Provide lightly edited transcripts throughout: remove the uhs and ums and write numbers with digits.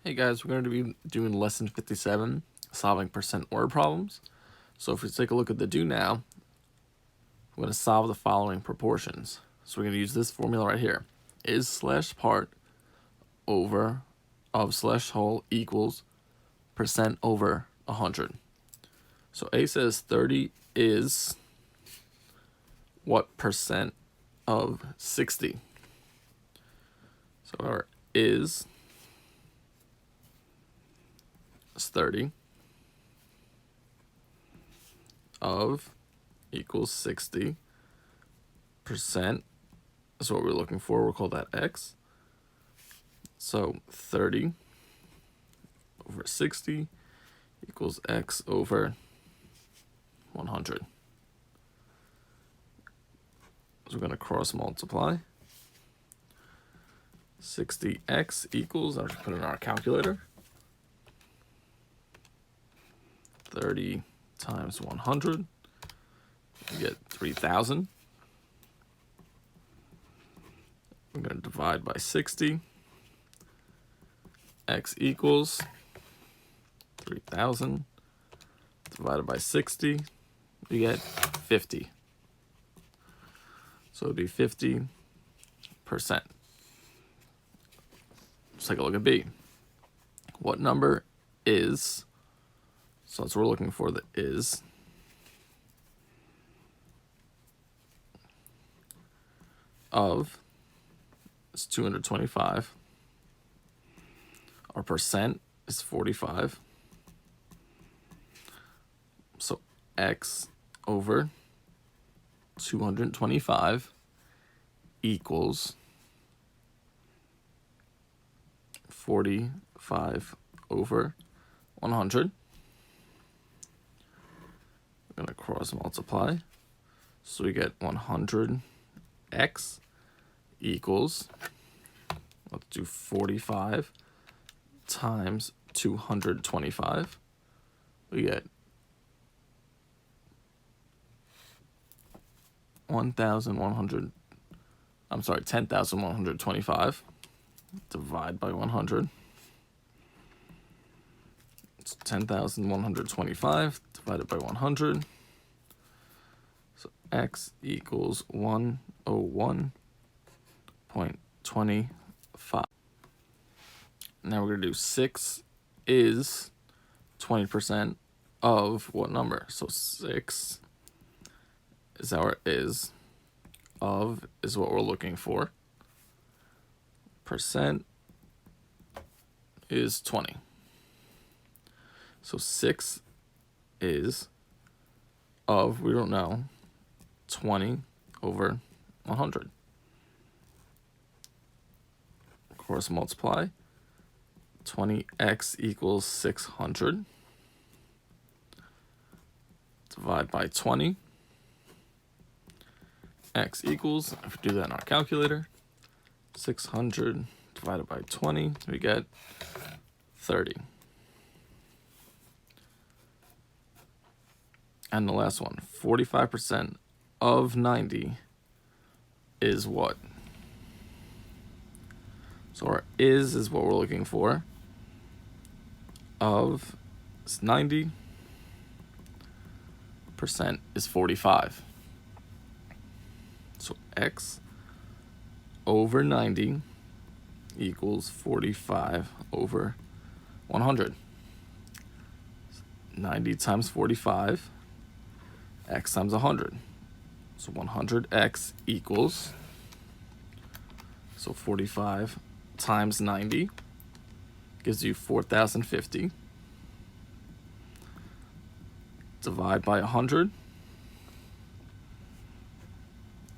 Hey guys, we're going to be doing lesson 57, solving percent word problems. So if we take a look at the do now, we're going to solve the following proportions. So we're going to use this formula right here. Is slash part over of slash whole equals percent over 100. So A says 30 is what percent of 60? So our is 30 of equals 60%. That's what we're looking for. We'll call that x. So 30 over 60 equals x over 100. So we're going to cross multiply. 60x equals, I'll just put it in our calculator, 30 times 100, you get 3,000. We're going to divide by 60. X equals 3,000 divided by 60, you get 50. So it would be 50%. Let's take a look at B. What number is, so that's what we're looking for, the is, of is 225. Our percent is 45. So x over 225 equals 45 over 100. We're going to cross multiply. So we get 100x equals, let's do 45 times 225. We get 10,125. Divide by 100. It's 10,125 divided by 100. So x equals 101.25. Now we're going to do 6 is 20% of what number? So 6 is our is, of is what we're looking for. Percent is 20. So 6 is of, we don't know, 20 over 100. Of course, multiply. 20x equals 600. Divide by 20. X equals, if we do that in our calculator, 600 divided by 20, we get 30. And the last one, 45% of 90 is what? So our is what we're looking for. Of is 90, percent is 45. So x over 90 equals 45 over 100. 90 times 45, x times 100. So 100x equals, so 45 times 90 gives you 4,050. Divide by 100.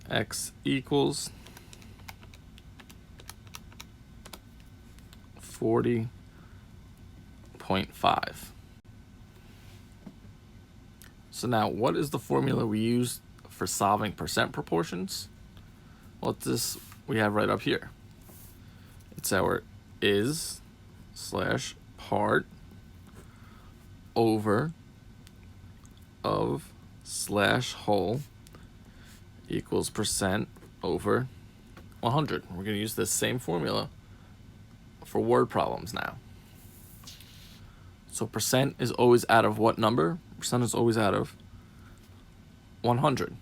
X equals 40.5. So now, what is the formula we use for solving percent proportions? Well, it's this we have right up here. It's our is slash part over of slash whole equals percent over 100. We're going to use this same formula for word problems now. So percent is always out of what number? Percent is always out of 100.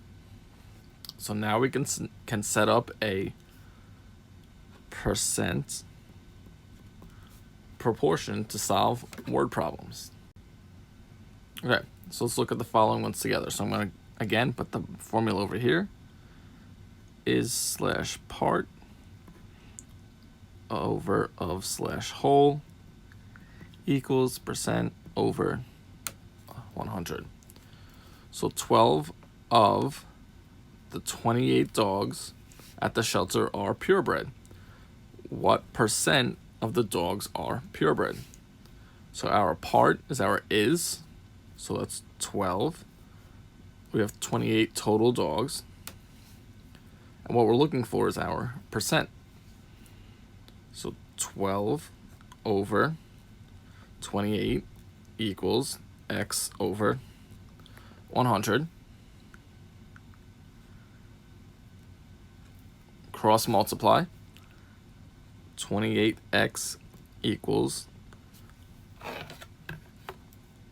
So now we can set up a percent proportion to solve word problems. Okay, so let's look at the following ones together. So I'm going to, again, put the formula over here. Is slash part over of slash whole equals percent over 100. So 12 of the 28 dogs at the shelter are purebred. What percent of the dogs are purebred? So our part is our is, so that's 12. We have 28 total dogs. And what we're looking for is our percent. So 12 over 28 equals x over 100. Cross multiply. 28x equals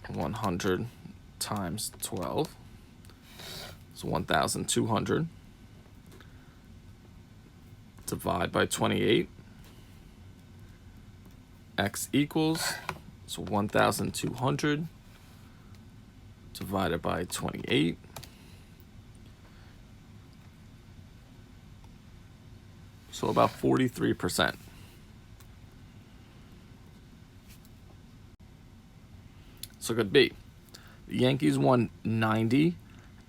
100 times 12. So 1,200. Divide by 28. X equals, so 1,200 divided by 28. So about 43%. So could be the Yankees won 90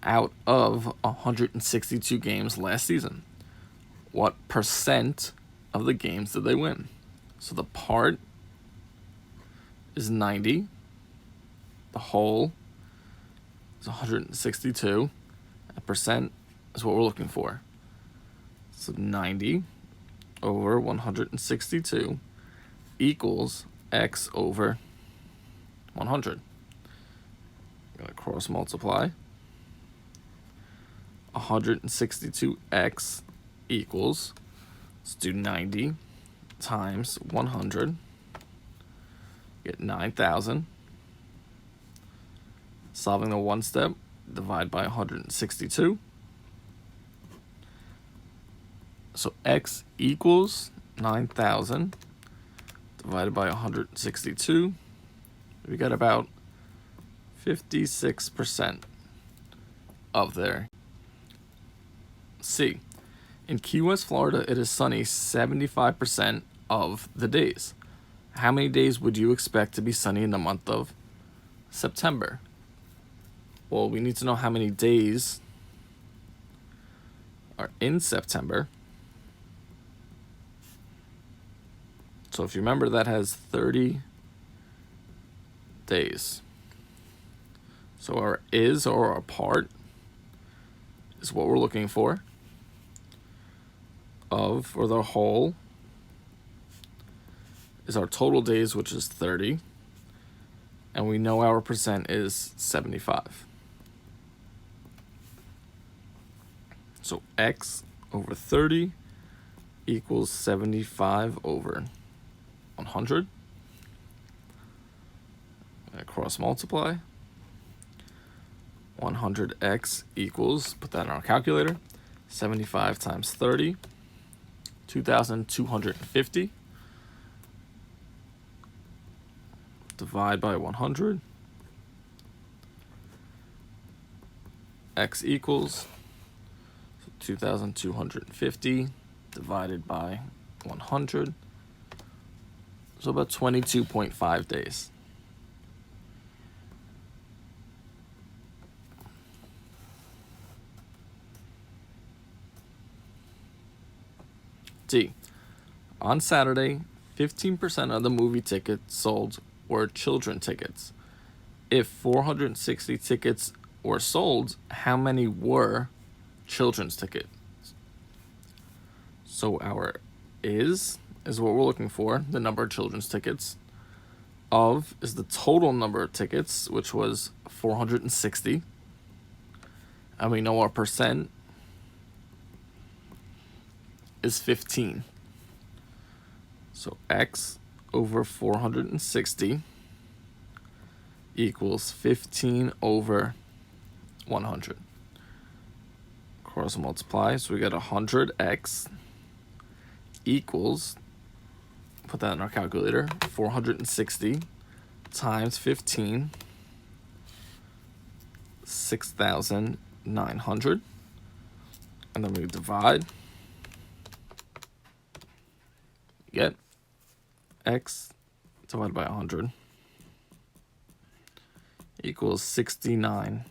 out of 162 games last season. What percent of the games did they win? So the part is 90. The whole is 162. A percent is what we're looking for. So 90 over 162 equals x over 100. I'm going to cross multiply. 162x equals, let's do 90 times 100, get 9,000. Solving the one step, divide by 162. So x equals 9,000 divided by 162. We got about 56% of there. C. In Key West, Florida, it is sunny 75% of the days. How many days would you expect to be sunny in the month of September? Well, we need to know how many days are in September. So if you remember, that has 30 days. So our is or our part is what we're looking for. Of, or the whole, is our total days, which is 30. And we know our percent is 75. So x over 30 equals 75 over 100. And cross multiply. 100x equals, put that in our calculator, 75 times 30, 2,250. Divide by 100. X equals 2,250 divided by 100. So about 22.5 days. D. On Saturday, 15% of the movie tickets sold were children tickets. If 460 tickets were sold, how many were children's tickets? So our is what we're looking for, the number of children's tickets. Of is the total number of tickets, which was 460. And we know our percent is 15. So x over 460 equals 15 over 100. Cross multiply, so we get 100x equals, put that in our calculator, 460 times 15, 6,900. And then we divide, get x divided by 100 equals 69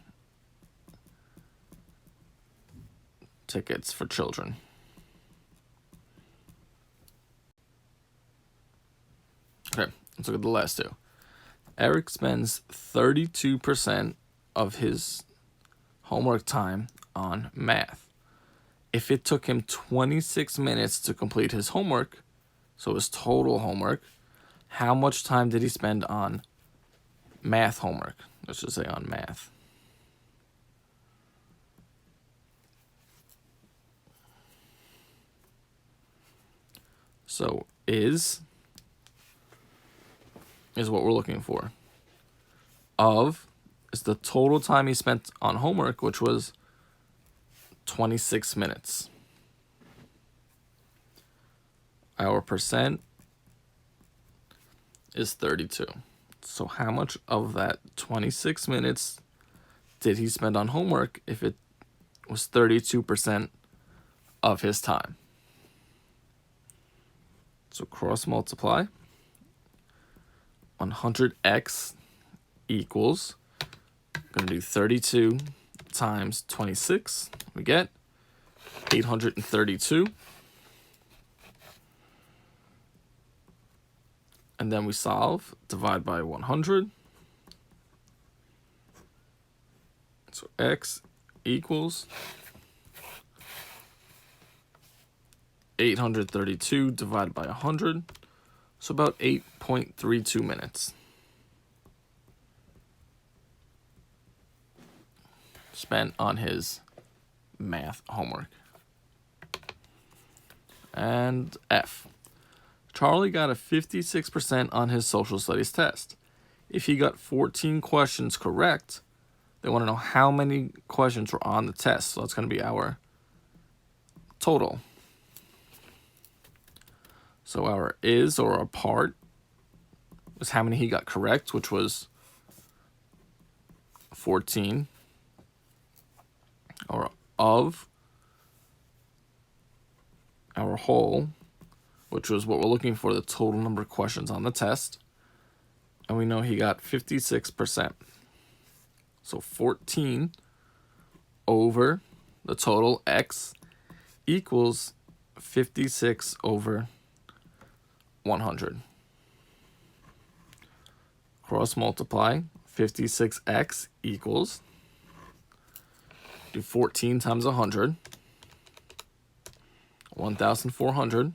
tickets for children. Okay, let's look at the last two. Eric spends 32% of his homework time on math. If it took him 26 minutes to complete his homework, so his total homework, how much time did he spend on math homework? Let's just say on math. So is what we're looking for. Of is the total time he spent on homework, which was 26 minutes. Our percent is 32. So how much of that 26 minutes did he spend on homework if it was 32% of his time? So cross multiply. 100x equals, I'm going to do 32 times 26. We get 832. And then we solve, divide by 100. So x equals 832 divided by 100. So about 8.32 minutes spent on his math homework. And F. Charlie got a 56% on his social studies test. If he got 14 questions correct, they want to know how many questions were on the test. So that's going to be our total. So our is, or our part, is how many he got correct, which was 14. Our of, our whole, which was what we're looking for, the total number of questions on the test. And we know he got 56%. So 14 over the total x equals 56 over 100. Cross multiply, 56x equals, do 14 times 100, 1,400,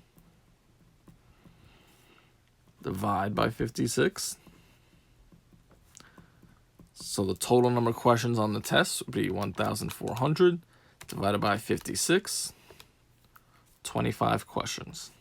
divide by 56. So the total number of questions on the test would be 1,400 divided by 56, 25 questions.